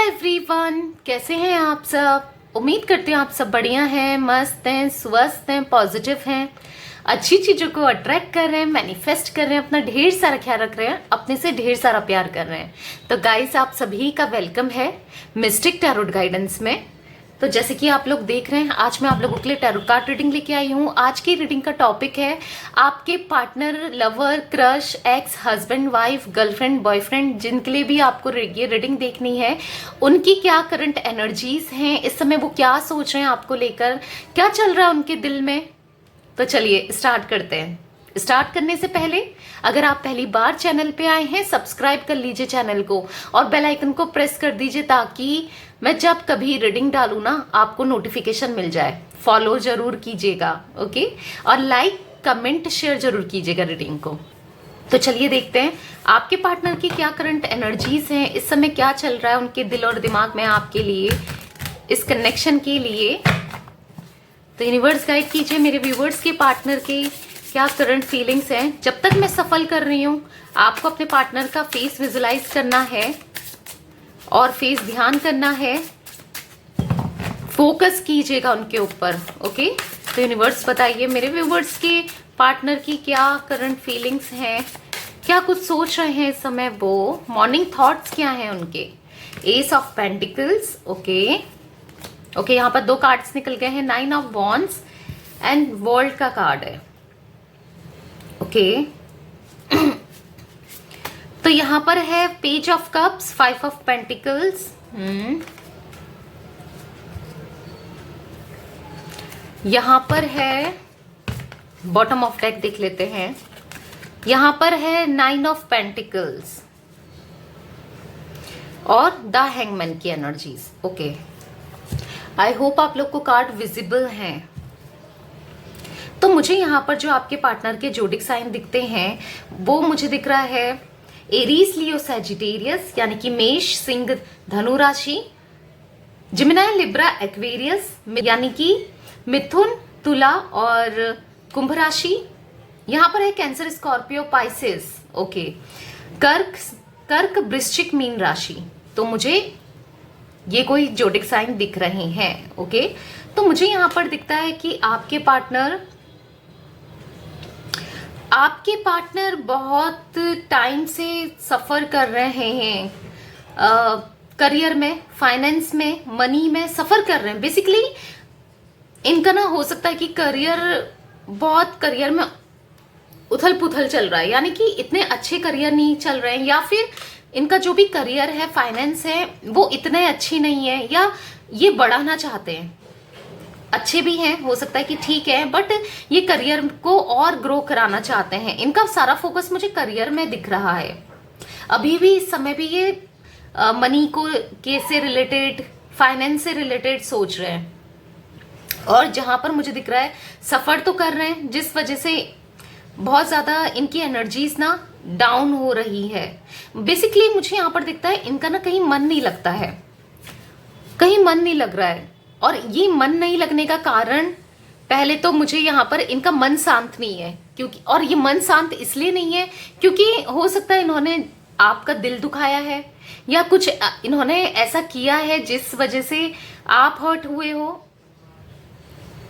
Everyone, कैसे हैं आप सब। उम्मीद करती हूँ आप सब बढ़िया हैं, मस्त हैं, स्वस्थ हैं, पॉजिटिव हैं, अच्छी चीज़ों को अट्रैक्ट कर रहे हैं, मैनिफेस्ट कर रहे हैं, अपना ढेर सारा ख्याल रख रहे हैं, अपने से ढेर सारा प्यार कर रहे हैं। तो गाइस, आप सभी का वेलकम है मिस्टिक टैरोट गाइडेंस में। तो जैसे कि आप लोग देख रहे हैं, आज मैं आप लोगों के लिए टैरोट कार्ड रीडिंग लेके आई हूँ। आज की रीडिंग का टॉपिक है आपके partner, lover, crush, x, husband, wife, girlfriend, boyfriend, जिनके लिए भी आपको ये रीडिंग देखनी है, उनकी क्या करंट एनर्जीज हैं, इस समय वो क्या सोच रहे हैं आपको लेकर, क्या चल रहा है उनके दिल में। तो चलिए स्टार्ट करते हैं। स्टार्ट करने से पहले अगर आप पहली बार चैनल पे आए हैं, सब्सक्राइब कर लीजिए चैनल को और बेल आइकन को प्रेस कर दीजिए ताकि मैं जब कभी रीडिंग डालूं ना, आपको नोटिफिकेशन मिल जाए। फॉलो जरूर कीजिएगा, ओके, और लाइक, कमेंट, शेयर जरूर कीजिएगा रीडिंग को। तो चलिए देखते हैं आपके पार्टनर की क्या करंट एनर्जीज हैं, इस समय क्या चल रहा है उनके दिल और दिमाग में आपके लिए, इस कनेक्शन के लिए। तो यूनिवर्स गाइड कीजिए मेरे व्यूवर्स के पार्टनर के क्या करंट फीलिंग्स हैं। जब तक मैं सफल कर रही हूँ, आपको अपने पार्टनर का फेस विजुलाइज करना है और फेस ध्यान करना है, फोकस कीजिएगा उनके ऊपर, ओके। तो यूनिवर्स बताइए मेरे व्यूवर्स के पार्टनर की क्या करंट फीलिंग्स हैं, क्या कुछ सोच रहे हैं इस समय वो, मॉर्निंग थॉट्स क्या हैं उनके। S of pentacles, okay okay, यहाँ पर दो कार्ड्स निकल गए हैं, 9 ऑफ वॉन्ड्स एंड वर्ल्ड का कार्ड है, ओके। तो यहां पर है page of cups, 5 of pentacles, यहां पर है बॉटम ऑफ डेक, देख लेते हैं। यहां पर है 9 ऑफ पेंटिकल्स और द हैंगमैन की एनर्जीज, ओके। आई होप आप लोग को कार्ड विजिबल हैं। तो मुझे यहाँ पर जो आपके पार्टनर के जोडिक साइन दिखते हैं वो मुझे दिख रहा है एरीज, लियो, सैजिटेरियस, यानी कि मेष, सिंह, धनु राशि, जिमिनाई, लिब्रा, एक्वेरियस, यानी कि मिथुन, तुला और कुंभ राशि। यहाँ पर है कैंसर, स्कॉर्पियो, पाइसेस, ओके, कर्क, वृश्चिक, मीन राशि। तो मुझे ये कोई जोडिक साइन दिख रहे हैं, ओके। तो मुझे यहाँ पर दिखता है कि आपके पार्टनर बहुत टाइम से सफ़र कर रहे हैं, करियर में, फाइनेंस में, मनी में सफ़र कर रहे हैं। बेसिकली इनका ना हो सकता है कि करियर में उथल पुथल चल रहा है, यानी कि इतने अच्छे करियर नहीं चल रहे हैं, या फिर इनका जो भी करियर है, फाइनेंस है, वो इतने अच्छी नहीं है, या ये बढ़ाना चाहते हैं। अच्छे भी हैं, हो सकता है कि ठीक है, बट ये करियर को और ग्रो कराना चाहते हैं। इनका सारा फोकस मुझे करियर में दिख रहा है। अभी भी इस समय भी ये मनी से रिलेटेड, फाइनेंस से रिलेटेड सोच रहे हैं, और जहां पर मुझे दिख रहा है सफर तो कर रहे हैं, जिस वजह से बहुत ज्यादा इनकी एनर्जीज ना डाउन हो रही है। बेसिकली मुझे यहाँ पर दिखता है इनका ना कहीं मन नहीं लगता है, कहीं मन नहीं लग रहा है। और ये मन नहीं लगने का कारण, पहले तो मुझे यहाँ पर इनका मन शांत नहीं है, क्योंकि, और ये मन शांत इसलिए नहीं है क्योंकि हो सकता है इन्होंने आपका दिल दुखाया है, या कुछ इन्होंने ऐसा किया है जिस वजह से आप हर्ट हुए हो।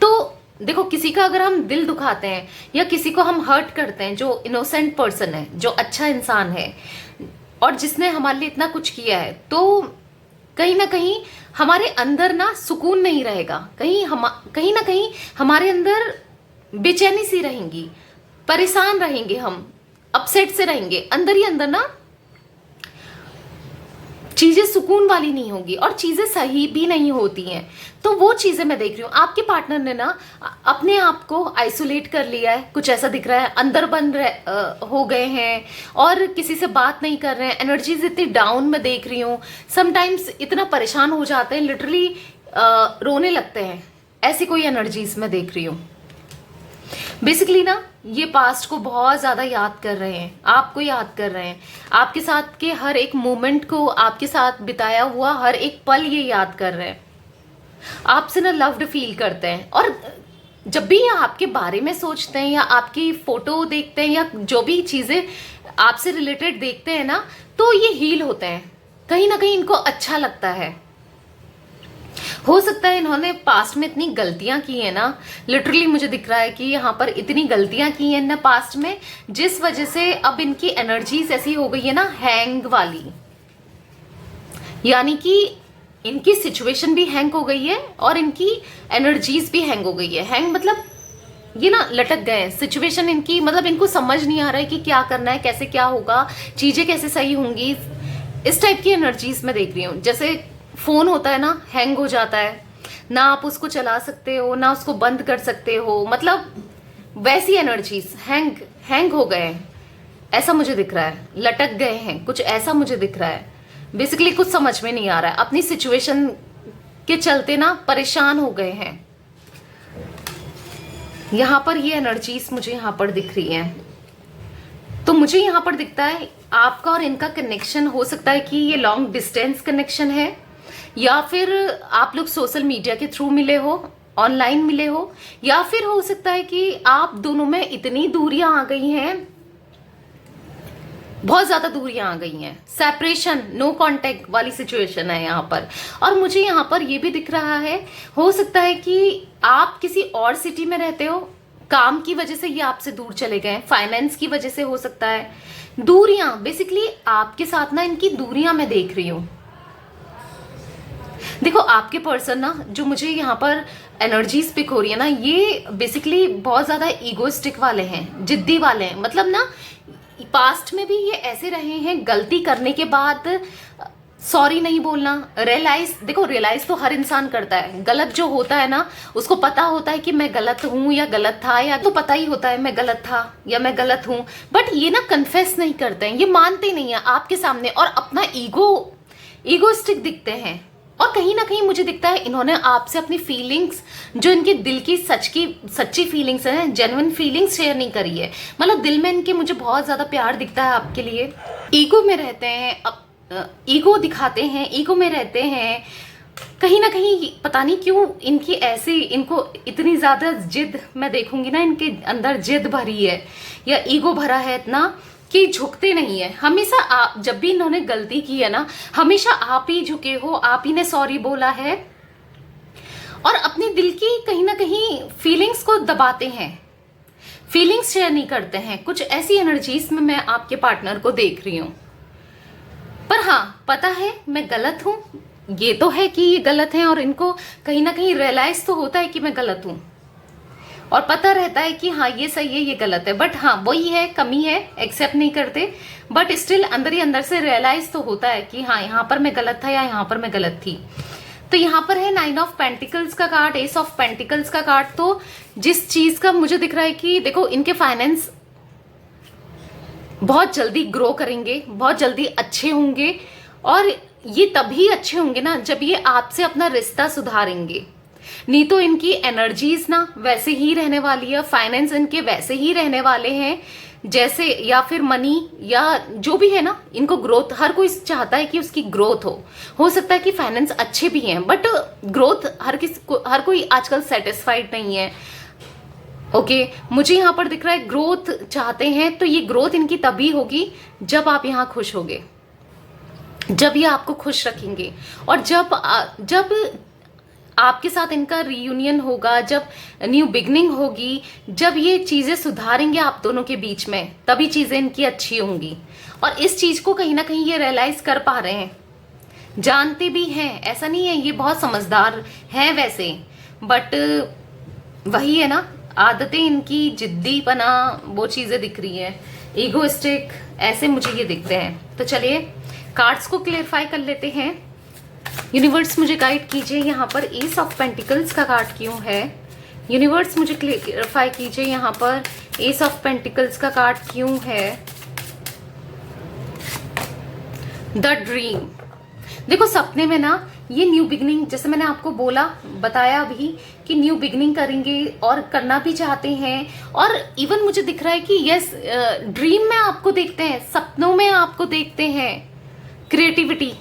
तो देखो, किसी का अगर हम दिल दुखाते हैं या किसी को हम हर्ट करते हैं, जो इनोसेंट पर्सन है, जो अच्छा इंसान है और जिसने हमारे लिए इतना कुछ किया है, तो कहीं ना कहीं हमारे अंदर ना सुकून नहीं रहेगा, कहीं ना कहीं हमारे अंदर बेचैनी सी रहेंगी, परेशान रहेंगे, हम अपसेट से रहेंगे, अंदर ही अंदर ना चीजें सुकून वाली नहीं होगी और चीजें सही भी नहीं होती हैं। तो वो चीजें मैं देख रही हूँ आपके पार्टनर ने ना अपने आप को आइसोलेट कर लिया है, कुछ ऐसा दिख रहा है, अंदर बंद हो गए हैं और किसी से बात नहीं कर रहे हैं। एनर्जीज इतनी डाउन मैं देख रही हूँ, समटाइम्स इतना परेशान हो जाते हैं, लिटरली रोने लगते हैं, ऐसी कोई एनर्जीज मैं देख रही हूँ। बेसिकली ना ये पास्ट को बहुत ज्यादा याद कर रहे हैं, आपको याद कर रहे हैं, आपके साथ के हर एक मोमेंट को, आपके साथ बिताया हुआ हर एक पल ये याद कर रहे हैं, आपसे ना लव्ड फील करते हैं। और जब भी ये आपके बारे में सोचते हैं या आपकी फोटो देखते हैं या जो भी चीजें आपसे रिलेटेड देखते हैं ना, तो ये हील होते हैं, कहीं ना कहीं इनको अच्छा लगता है। हो सकता है इन्होंने पास्ट में इतनी गलतियां की है ना, लिटरली मुझे दिख रहा है कि यहाँ पर इतनी गलतियां की हैं ना पास्ट में, जिस वजह से अब इनकी एनर्जीज ऐसी हो गई है ना हैंग वाली, यानी कि इनकी सिचुएशन भी हैंग हो गई है और इनकी एनर्जीज भी हैंग हो गई है। हैंग मतलब ये ना लटक गए हैं, सिचुएशन इनकी मतलब इनको समझ नहीं आ रहा है कि क्या करना है, कैसे क्या होगा, चीजें कैसे सही होंगी, इस टाइप की एनर्जीज मैं देख रही हूँ। जैसे फोन होता है ना, हैंग हो जाता है ना, आप उसको चला सकते हो ना उसको बंद कर सकते हो, मतलब वैसी एनर्जीज हैंग हो गए हैं, ऐसा मुझे दिख रहा है। लटक गए हैं कुछ, ऐसा मुझे दिख रहा है। बेसिकली कुछ समझ में नहीं आ रहा है, अपनी सिचुएशन के चलते ना परेशान हो गए हैं। यहां पर ये एनर्जीज मुझे यहां पर दिख रही है। तो मुझे यहां पर दिखता है आपका और इनका कनेक्शन हो सकता है कि ये लॉन्ग डिस्टेंस कनेक्शन है, या फिर आप लोग सोशल मीडिया के थ्रू मिले हो, ऑनलाइन मिले हो, या फिर हो सकता है कि आप दोनों में इतनी दूरियां आ गई हैं, बहुत ज्यादा दूरियां आ गई हैं, सेपरेशन, नो कांटेक्ट वाली सिचुएशन है यहाँ पर। और मुझे यहाँ पर ये भी दिख रहा है, हो सकता है कि आप किसी और सिटी में रहते हो, काम की वजह से ये आपसे दूर चले गए, फाइनेंस की वजह से हो सकता है, दूरियां, बेसिकली आपके साथ ना इनकी दूरियां मैं देख रही हूं। देखो आपके पर्सन ना, जो मुझे यहाँ पर एनर्जी स्पिक हो रही है ना, ये बेसिकली बहुत ज्यादा ईगोइस्टिक वाले हैं, जिद्दी वाले हैं। मतलब ना पास्ट में भी ये ऐसे रहे हैं, गलती करने के बाद सॉरी नहीं बोलना, रियलाइज तो हर इंसान करता है, गलत जो होता है ना उसको पता होता है कि मैं गलत हूं या गलत था, या तो पता ही होता है मैं गलत था या मैं गलत हूं, बट ये ना कन्फेस नहीं करते हैं, ये मानते नहीं है आपके सामने, और अपना ईगोइस्टिक दिखते हैं। और कहीं ना कहीं मुझे दिखता है इन्होंने आपसे अपनी फीलिंग्स, जो इनके दिल की सच्ची फीलिंग्स हैं, जेन्युइन फीलिंग्स शेयर नहीं करी है। मतलब दिल में इनके मुझे बहुत ज्यादा प्यार दिखता है आपके लिए, ईगो में रहते हैं, ईगो दिखाते हैं, ईगो में रहते हैं। कहीं ना कहीं पता नहीं क्यों इनको इतनी ज्यादा जिद मैं देखूंगी ना, इनके अंदर जिद भरी है या ईगो भरा है इतना कि झुकते नहीं है। हमेशा आप, जब भी इन्होंने गलती की है ना, हमेशा आप ही झुके हो, आप ही ने सॉरी बोला है, और अपने दिल की कहीं ना कहीं फीलिंग्स को दबाते हैं, फीलिंग्स शेयर नहीं करते हैं। कुछ ऐसी एनर्जीज में मैं आपके पार्टनर को देख रही हूं। पर हाँ, पता है मैं गलत हूं, ये तो है कि ये गलत है, और इनको कहीं ना कहीं रियलाइज तो होता है कि मैं गलत हूं, और पता रहता है कि हाँ ये सही है ये गलत है, बट हाँ वही है, कमी है, एक्सेप्ट नहीं करते, बट स्टिल अंदर ही अंदर से रियलाइज तो होता है कि हाँ यहाँ पर मैं गलत था या यहाँ पर मैं गलत थी। तो यहाँ पर है 9 ऑफ पेंटिकल्स का कार्ड, एस ऑफ पेंटिकल्स का कार्ड। तो जिस चीज का मुझे दिख रहा है कि देखो इनके फाइनेंस बहुत जल्दी ग्रो करेंगे, बहुत जल्दी अच्छे होंगे, और ये तभी अच्छे होंगे ना जब ये आपसे अपना रिश्ता सुधारेंगे। नहीं तो इनकी एनर्जीज ना वैसे ही रहने वाली है, फाइनेंस इनके वैसे ही रहने वाले हैं जैसे, या फिर मनी या जो भी है ना, इनको ग्रोथ, हर कोई चाहता है कि उसकी ग्रोथ हो सकता है कि फाइनेंस अच्छे भी हैं, बट ग्रोथ हर कोई आजकल सेटिस्फाइड नहीं है। ओके, मुझे यहाँ पर दिख रहा है ग्रोथ चाहते हैं, तो ये ग्रोथ इनकी तभी होगी जब आप यहाँ खुश होगे, जब ये आपको खुश रखेंगे, और जब आपके साथ इनका रीयूनियन होगा, जब न्यू बिगनिंग होगी, जब ये चीजें सुधारेंगे आप दोनों के बीच में, तभी चीजें इनकी अच्छी होंगी। और इस चीज को कहीं ना कहीं ये रियलाइज कर पा रहे हैं, जानते भी हैं, ऐसा नहीं है, ये बहुत समझदार हैं वैसे, बट वही है ना, आदतें इनकी, जिद्दीपना, वो चीजें दिख रही है, ईगोइस्टिक, ऐसे मुझे ये दिखते हैं। तो चलिए कार्ड्स को क्लियरफाई कर लेते हैं। यूनिवर्स मुझे गाइड कीजिए, यहाँ पर एस ऑफ पेंटिकल्स का कार्ड क्यों है? यूनिवर्स मुझे क्लियरफाई कीजिए, यहाँ पर एस ऑफ पेंटिकल्स का कार्ड क्यों है? The dream. देखो सपने में ना ये न्यू बिगनिंग, जैसे मैंने आपको बताया भी कि न्यू बिगनिंग करेंगे और करना भी चाहते हैं, और इवन मुझे दिख रहा है कि यस, ड्रीम में आपको देखते हैं, सपनों में आपको देखते हैं, क्रिएटिविटी,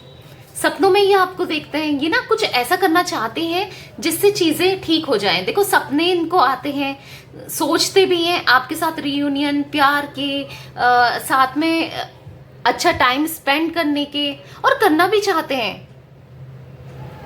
सपनों में ये आपको देखते हैं, ये ना कुछ ऐसा करना चाहते हैं जिससे चीजें ठीक हो जाएं। देखो सपने इनको आते हैं, सोचते भी हैं आपके साथ रीयूनियन, प्यार के साथ में अच्छा टाइम स्पेंड करने के, और करना भी चाहते हैं,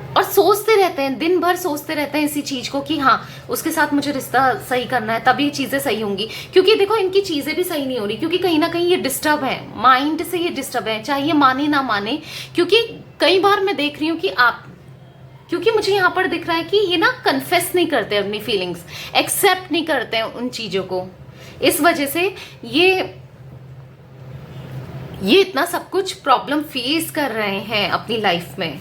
और सोचते रहते हैं, दिन भर सोचते रहते हैं इसी चीज को कि हाँ उसके साथ मुझे रिश्ता सही करना है, तभी चीजें सही होंगी। क्योंकि देखो इनकी चीजें भी सही नहीं हो रही, क्योंकि कहीं ना कहीं ये डिस्टर्ब है, माइंड से ये डिस्टर्ब है, चाहे ये माने ना माने। क्योंकि कई बार मैं देख रही हूँ कि क्योंकि मुझे यहाँ पर दिख रहा है कि ये ना कन्फेस नहीं करते अपनी फीलिंग्स, एक्सेप्ट नहीं करते हैं उन चीजों को। इस वजह से ये इतना सब कुछ प्रॉब्लम फेस कर रहे हैं अपनी लाइफ में,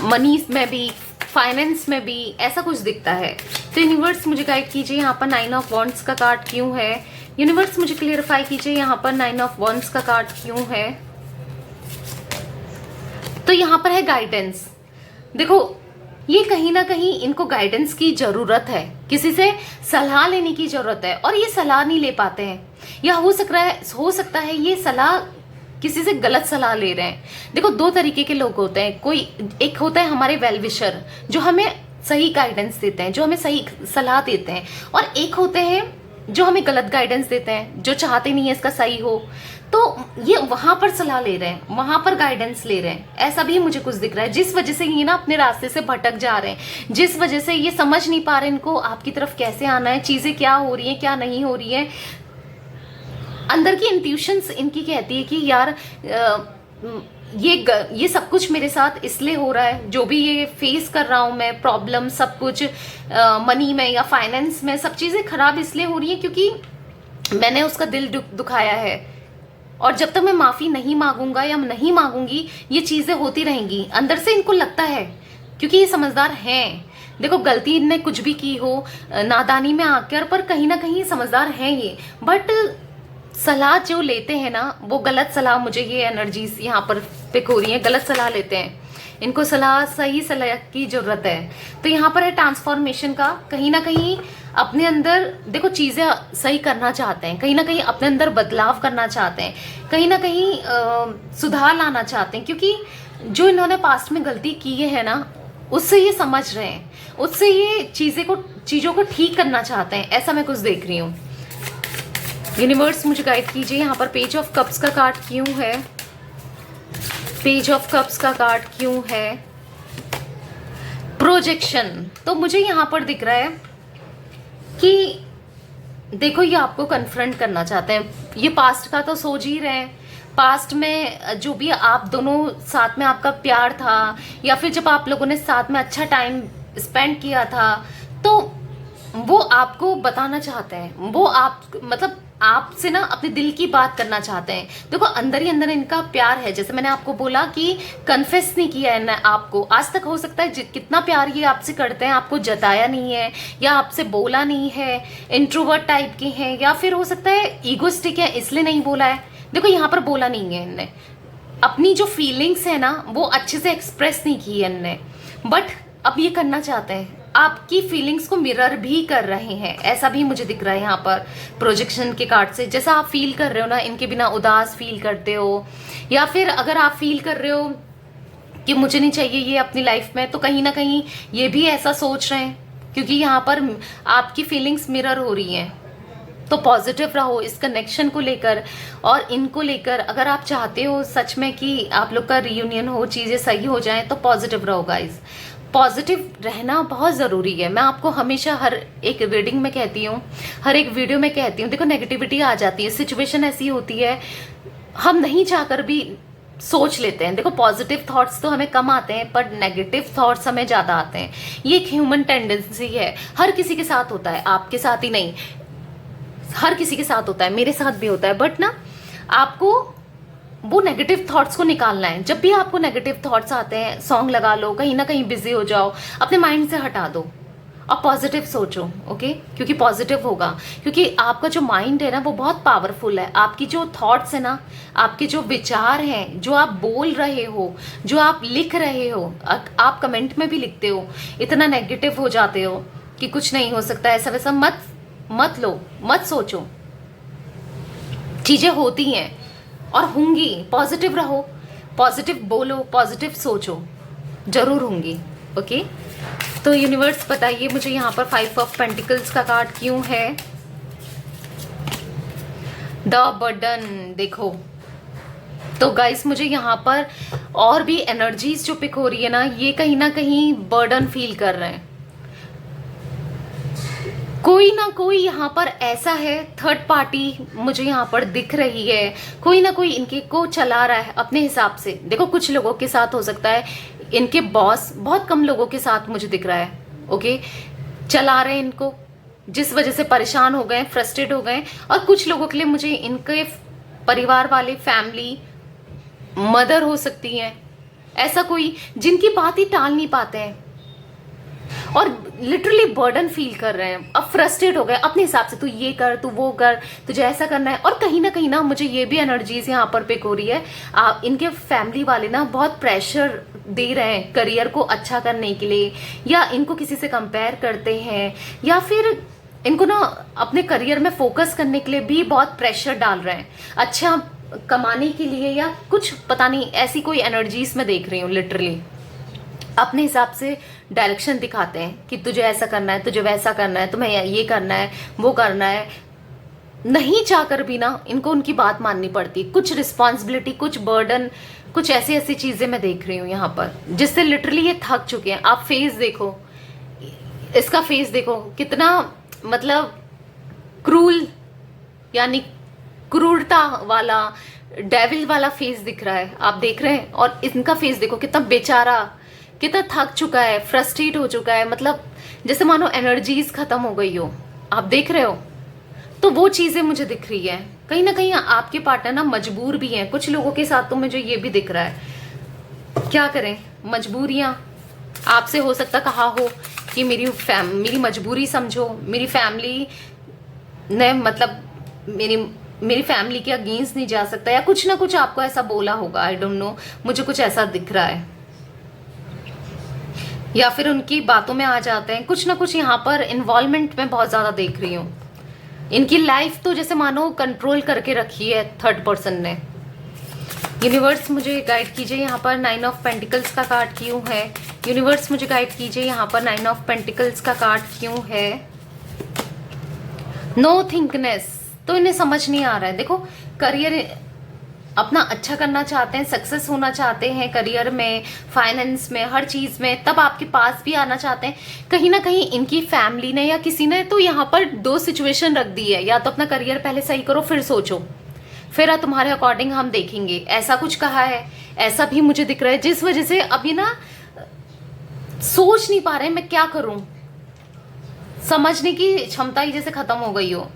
मनी में भी, फाइनेंस में भी, ऐसा कुछ दिखता है। तो यूनिवर्स मुझे गाइड कीजिए यहाँ पर 9 ऑफ वॉन्ड्स का कार्ड क्यों है। यूनिवर्स मुझे क्लियरिफाई कीजिए यहाँ पर 9 ऑफ वॉन्ड्स का कार्ड क्यों है। तो यहाँ पर है गाइडेंस। देखो ये कहीं ना कहीं इनको गाइडेंस की जरूरत है, किसी से सलाह लेने की जरूरत है, और ये सलाह नहीं ले पाते हैं, या हो सकता है ये सलाह किसी से गलत सलाह ले रहे हैं। देखो दो तरीके के लोग होते हैं, कोई एक होता है हमारे वेल विशर जो हमें सही गाइडेंस देते हैं, जो हमें सही सलाह देते हैं, और एक होते हैं जो हमें गलत गाइडेंस देते हैं, जो चाहते नहीं है इसका सही हो। तो ये वहां पर सलाह ले रहे हैं, वहां पर गाइडेंस ले रहे हैं, ऐसा भी मुझे कुछ दिख रहा है, जिस वजह से ये ना अपने रास्ते से भटक जा रहे हैं, जिस वजह से ये समझ नहीं पा रहे इनको आपकी तरफ कैसे आना है, चीजें क्या हो रही है क्या नहीं हो रही है। अंदर की इंट्यूशंस इनकी कहती है कि यार ये सब कुछ मेरे साथ इसलिए हो रहा है, जो भी ये फेस कर रहा हूं मैं प्रॉब्लम, सब कुछ मनी में या फाइनेंस में, सब चीजें खराब इसलिए हो रही है क्योंकि मैंने उसका दिल दुखाया है, और जब तक मैं माफी नहीं मांगूंगा या नहीं मांगूंगी ये चीजें होती रहेंगी। अंदर से इनको लगता है, क्योंकि ये समझदार हैं। देखो गलती इनने कुछ भी की हो नादानी में आकर, पर कहीं ना कहीं समझदार हैं ये, बट सलाह जो लेते हैं ना वो गलत सलाह, मुझे ये एनर्जीज यहाँ पर पिक हो रही है, गलत सलाह लेते हैं। इनको सही सलाह की जरूरत है। तो यहाँ पर है ट्रांसफॉर्मेशन का, कहीं ना कहीं अपने अंदर देखो चीजें सही करना चाहते हैं, कहीं ना कहीं अपने अंदर बदलाव करना चाहते हैं, कहीं ना कहीं सुधार लाना चाहते हैं, क्योंकि जो इन्होंने पास्ट में गलती की है ना उससे ये समझ रहे हैं, उससे ये चीजों को ठीक करना चाहते हैं, ऐसा मैं कुछ देख रही हूँ। यूनिवर्स मुझे गाइड कीजिए यहाँ पर पेज ऑफ कप्स का कार्ड क्यों है, पेज ऑफ कप्स का कार्ड क्यों है। प्रोजेक्शन, तो मुझे यहाँ पर दिख रहा है कि देखो ये आपको कन्फ्रंट करना चाहते हैं, ये पास्ट का तो सोच ही रहे हैं, पास्ट में जो भी आप दोनों साथ में आपका प्यार था, या फिर जब आप लोगों ने साथ में अच्छा टाइम स्पेंड किया था, तो वो आपको बताना चाहते हैं, वो आपसे ना अपने दिल की बात करना चाहते हैं। देखो अंदर ही अंदर इनका प्यार है, जैसे मैंने आपको बोला कि कन्फेस नहीं किया है ना आपको आज तक। हो सकता है कितना प्यार ये आपसे करते हैं, आपको जताया नहीं है, या आपसे बोला नहीं है, इंट्रोवर्ट टाइप के हैं, या फिर हो सकता है ईगोइस्टिक है इसलिए नहीं बोला है। देखो यहाँ पर बोला नहीं है इनने, अपनी जो फीलिंग्स है ना वो अच्छे से एक्सप्रेस नहीं की है इनने, बट अब ये करना चाहते हैं, आपकी फीलिंग्स को मिरर भी कर रहे हैं, ऐसा भी मुझे दिख रहा है यहाँ पर प्रोजेक्शन के कार्ड से। जैसा आप फील कर रहे हो ना इनके बिना उदास फील करते हो, या फिर अगर आप फील कर रहे हो कि मुझे नहीं चाहिए ये अपनी लाइफ में, तो कहीं ना कहीं ये भी ऐसा सोच रहे हैं, क्योंकि यहाँ पर आपकी फीलिंग्स मिरर हो रही हैं। तो पॉजिटिव रहो इस कनेक्शन को लेकर और इनको लेकर। अगर आप चाहते हो सच में कि आप लोग का रियूनियन हो, चीजें सही हो जाएं, तो पॉजिटिव रहो गाइज, पॉजिटिव रहना बहुत ज़रूरी है। मैं आपको हमेशा हर एक रीडिंग में कहती हूँ, हर एक वीडियो में कहती हूँ, देखो नेगेटिविटी आ जाती है, सिचुएशन ऐसी होती है, हम नहीं चाहकर भी सोच लेते हैं। देखो पॉजिटिव थॉट्स तो हमें कम आते हैं, पर नेगेटिव थॉट्स हमें ज़्यादा आते हैं। ये एक ह्यूमन टेंडेंसी है, हर किसी के साथ होता है, आपके साथ ही नहीं, हर किसी के साथ होता है, मेरे साथ भी होता है। बट ना आपको वो नेगेटिव थॉट्स को निकालना है। जब भी आपको नेगेटिव थॉट्स आते हैं, सॉन्ग लगा लो, कहीं ना कहीं बिजी हो जाओ, अपने माइंड से हटा दो और पॉजिटिव सोचो, ओके? क्योंकि पॉजिटिव होगा, क्योंकि आपका जो माइंड है ना वो बहुत पावरफुल है। आपकी जो थॉट्स है ना, आपके जो विचार हैं, जो आप बोल रहे हो, जो आप लिख रहे हो, आप कमेंट में भी लिखते हो, इतना नेगेटिव हो जाते हो कि कुछ नहीं हो सकता, ऐसा वैसा मत लो, मत सोचो। चीजें होती हैं और होंगी, पॉजिटिव रहो, पॉजिटिव बोलो, पॉजिटिव सोचो, जरूर होंगी, ओके? तो यूनिवर्स बताइए मुझे यहाँ पर 5 ऑफ पेंटिकल्स का कार्ड क्यों है। द बर्डन, देखो तो गाइस मुझे यहाँ पर और भी एनर्जीज जो पिक हो रही है ना कहीं बर्डन फील कर रहे हैं। कोई ना कोई यहाँ पर ऐसा है, थर्ड पार्टी मुझे यहाँ पर दिख रही है, कोई ना कोई इनके को चला रहा है अपने हिसाब से। देखो कुछ लोगों के साथ हो सकता है, इनके बॉस बहुत कम लोगों के साथ मुझे दिख रहा है, ओके, चला रहे हैं इनको, जिस वजह से परेशान हो गए, फ्रस्ट्रेट हो गए। और कुछ लोगों के लिए मुझे इनके परिवार वाले, फैमिली, मदर हो सकती हैं, ऐसा कोई जिनकी बात ही टाल नहीं पाते हैं और लिटरली बर्डन फील कर रहे हैं। अब फ्रस्ट्रेट हो गए अपने हिसाब से, तू ये कर, तू वो कर, तुझे ऐसा करना है। और कहीं ना मुझे ये भी एनर्जीज यहाँ पर पिक हो रही है, इनके फैमिली वाले ना बहुत प्रेशर दे रहे हैं करियर को अच्छा करने के लिए, या इनको किसी से कंपेयर करते हैं, या फिर इनको ना अपने करियर में फोकस करने के लिए भी बहुत प्रेशर डाल रहे हैं, अच्छा कमाने के लिए, या कुछ पता नहीं, ऐसी कोई एनर्जीज मैं देख रही हूँ। लिटरली अपने हिसाब से डायरेक्शन दिखाते हैं कि तुझे ऐसा करना है, तुझे वैसा करना है, तुम्हें ये करना है, वो करना है। नहीं चाहकर भी ना इनको उनकी बात माननी पड़ती, कुछ रिस्पॉन्सिबिलिटी, कुछ बर्डन, कुछ ऐसी ऐसी चीजें मैं देख रही हूँ यहाँ पर, जिससे लिटरली ये थक चुके हैं। आप फेस देखो, इसका फेस देखो, कितना मतलब क्रूल, यानी क्रूरता वाला, डेविल वाला फेस दिख रहा है, आप देख रहे हैं। और इनका फेस देखो, कितना बेचारा, कितना थक चुका है, फ्रस्ट्रेट हो चुका है, मतलब जैसे मानो एनर्जीज खत्म हो गई हो, आप देख रहे हो। तो वो चीजें मुझे दिख रही है। कहीं ना कहीं आपके पार्टनर ना मजबूर भी हैं, कुछ लोगों के साथ तो मुझे ये भी दिख रहा है। क्या करें, मजबूरियां, आपसे हो सकता कहा हो कि मेरी मजबूरी समझो, मेरी फैमिली ने, मतलब मेरी फैमिली के अगेंस्ट नहीं जा सकता, या कुछ ना कुछ आपको ऐसा बोला होगा, आई डोंट नो, मुझे कुछ ऐसा दिख रहा है। या फिर उनकी बातों में आ जाते हैं, कुछ ना कुछ यहाँ पर इन्वॉल्वमेंट में बहुत ज्यादा देख रही हूँ। इनकी लाइफ तो जैसे मानो कंट्रोल करके रखी है थर्ड पर्सन ने। यूनिवर्स मुझे गाइड कीजिए यहाँ पर 9 ऑफ पेंटिकल्स का कार्ड क्यों है। यूनिवर्स मुझे गाइड कीजिए यहाँ पर 9 ऑफ पेंटिकल्स का कार्ड क्यों है। नो थिंकनेस, तो इन्हें समझ नहीं आ रहा है। देखो करियर अपना अच्छा करना चाहते हैं, सक्सेस होना चाहते हैं करियर में, फाइनेंस में, हर चीज में, तब आपके पास भी आना चाहते हैं। कहीं ना कहीं इनकी फैमिली ने या किसी ने तो यहाँ पर 2 सिचुएशन रख दी है, या तो अपना करियर पहले सही करो फिर सोचो, फिर तुम्हारे अकॉर्डिंग हम देखेंगे, ऐसा कुछ कहा है। ऐसा भी मुझे दिख रहा है, जिस वजह से अभी ना सोच नहीं पा रहे मैं क्या करूं, समझने की क्षमता ही जैसे खत्म हो गई हो।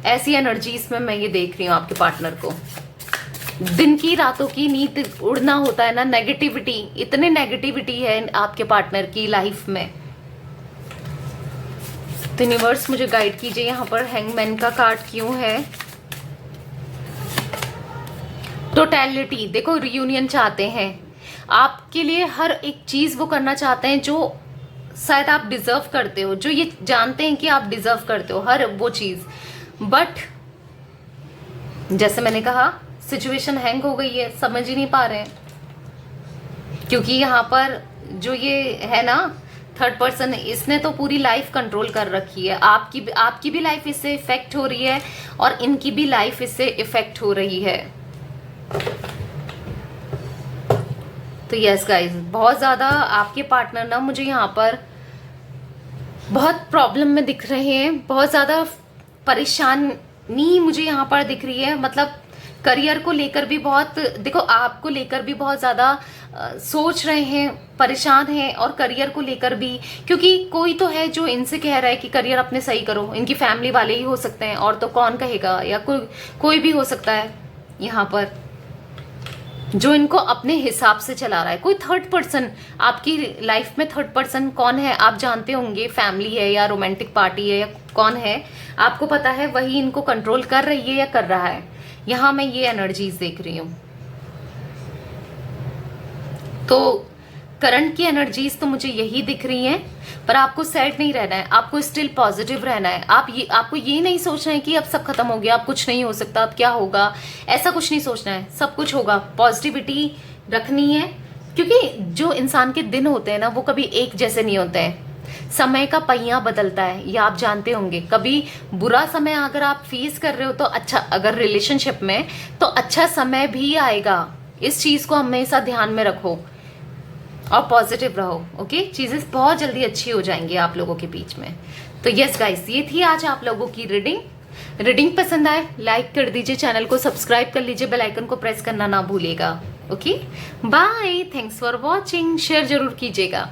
ऐसी एनर्जीज में मैं ये देख रही हूँ आपके पार्टनर को। दिन की रातों की नींद उड़ना होता है ना, नेगेटिविटी, इतने नेगेटिविटी है आपके पार्टनर की लाइफ में। तो यूनिवर्स मुझे गाइड कीजिए यहाँ पर हैंगमैन का कार्ड क्यों है। टोटलिटी, देखो रियूनियन चाहते हैं आपके लिए, हर एक चीज वो करना चाहते हैं जो शायद आप डिजर्व करते हो, जो ये जानते हैं कि आप डिजर्व करते हो हर वो चीज। बट जैसे मैंने कहा सिचुएशन हैंग हो गई है, समझ ही नहीं पा रहे हैं, क्योंकि यहाँ पर जो ये है ना थर्ड पर्सन, इसने तो पूरी लाइफ कंट्रोल कर रखी है। आपकी भी लाइफ इससे इफेक्ट हो रही है और इनकी भी लाइफ इससे इफेक्ट हो रही है। तो यस गाइस, बहुत ज्यादा आपके पार्टनर ना मुझे यहाँ पर बहुत प्रॉब्लम में दिख रहे हैं, बहुत ज्यादा परेशानी मुझे यहाँ पर दिख रही है। मतलब करियर को लेकर भी बहुत, देखो आपको लेकर भी बहुत ज्यादा सोच रहे हैं, परेशान हैं, और करियर को लेकर भी, क्योंकि कोई तो है जो इनसे कह रहा है कि करियर अपने सही करो। इनकी फैमिली वाले ही हो सकते हैं, और तो कौन कहेगा, या कोई भी हो सकता है यहाँ पर जो इनको अपने हिसाब से चला रहा है। कोई थर्ड पर्सन आपकी लाइफ में, थर्ड पर्सन कौन है आप जानते होंगे, फैमिली है या रोमांटिक पार्टी है या कौन है आपको पता है, वही इनको कंट्रोल कर रही है या कर रहा है। यहां मैं ये एनर्जीज देख रही हूं। तो करंट की एनर्जीज तो मुझे यही दिख रही हैं, पर आपको सैड नहीं रहना है, आपको स्टिल पॉजिटिव रहना है। आपको ये नहीं सोचना है कि अब सब खत्म हो गया, अब कुछ नहीं हो सकता, अब क्या होगा, ऐसा कुछ नहीं सोचना है। सब कुछ होगा, पॉजिटिविटी रखनी है, क्योंकि जो इंसान के दिन होते हैं ना वो कभी एक जैसे नहीं होते हैं। समय का पहिया बदलता है, ये आप जानते होंगे। कभी बुरा समय अगर आप फेस कर रहे हो तो अच्छा, अगर रिलेशनशिप में, तो अच्छा समय भी आएगा। इस चीज को हमेशा ध्यान में रखो और पॉजिटिव रहो। ओके, चीजें बहुत जल्दी अच्छी हो जाएंगी आप लोगों के बीच में। तो यस गाइस, ये थी आज आप लोगों की रीडिंग पसंद आए लाइक कर दीजिए, चैनल को सब्सक्राइब कर लीजिए, बेल आइकन को प्रेस करना ना भूलिएगा। Okay, bye, thanks for watching, share जरूर कीजिएगा।